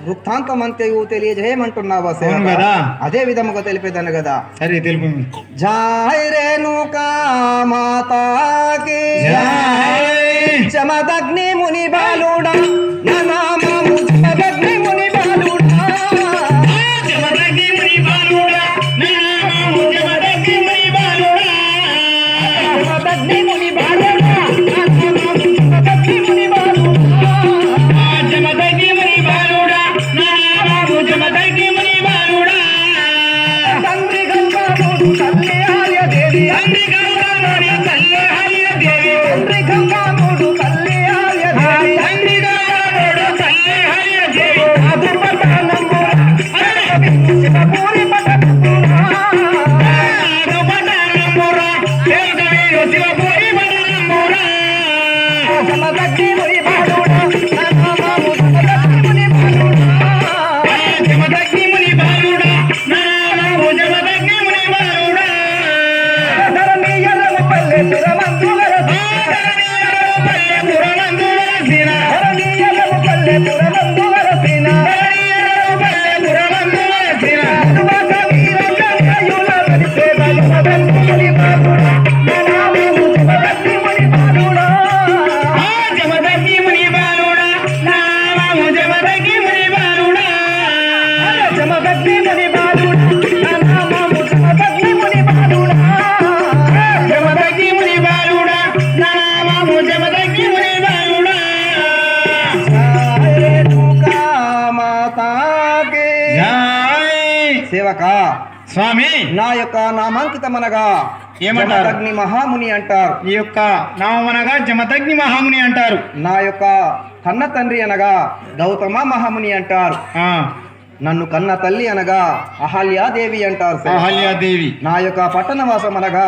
వృత్తాంతం అంతయు తెలియజేయమంటున్నావా అవును కదా. అదే విధముగా తెలిపేదాను కదా. సరే తెలుపు. జై రేణుకా మాతాకి జమదగ్ని ముని బాలుడా నా నామము జమదగ్ని ముని బాలుడా జమదగ్ని ముని బాలుడా నా నామము జమదగ్ని ముని బాలుడా జమదగ్ని ముని బాలుడా నా నామము జమదగ్ని ముని బాలుడా జమదగ్ని ముని బాలుడా నా నామము జమదగ్ని ముని బాలుడా తండ్రి గంగాముడు తల్లి ఆర్యదేవి తండ్రి గంగాముడు తల్లి ఆర్యదేవి తండ్రి గంగాముడు తల్లి ఆర్యదేవి తండ్రి గంగాముడు తల్లి ఆర్యదేవి అది పట్టణంబుర శివపూరి పట్టణంబుర ఆదు పట్టణంబుర శివపూరి శివపూరి పట్టణంబుర జమదగ్ని ముని బాలుడా నా నామము జమదగ్ని ముని బాలుడా జమదగ్ని ముని బాలుడా నా నామము జమదగ్ని ముని బాలుడా ధరణీయలము పల్లె పురమందు వరసి ధరణీయలము పల్లె పురమందు వరసిన అటువక వీర గంగయుల వరిసేవ జమదగ్ని ముని బాలుడా నా నామము జమదగ్ని ముని బాలుడా జమదగ్ని ముని బాలుడా నా నామము జమదగ్ని ముని బాలుడా జమదగ్ని ముని బాలుడా నా నామము జమదగ్ని ముని బాలుడా జమదగ్ని ముని బాలుడా నా నామము జమదగ్ని ముని బాలుడా జై రేణుకా మాతాకి జై సేవక స్వామి నా యొక్క నామాంకితమనగా ఏమంటారు? జమదగ్ని మహాముని అంటారు. ఈ యొక్క నామనగా జమదగ్ని మహాముని అంటారు. నా యొక్క కన్న తండ్రి అనగా గౌతమ మహాముని అంటారు. నన్ను కన్న తల్లి అనగా అహల్యాదేవి అంటారు. అహల్యాదేవి. నా యొక్క పట్టణవాసం అనగా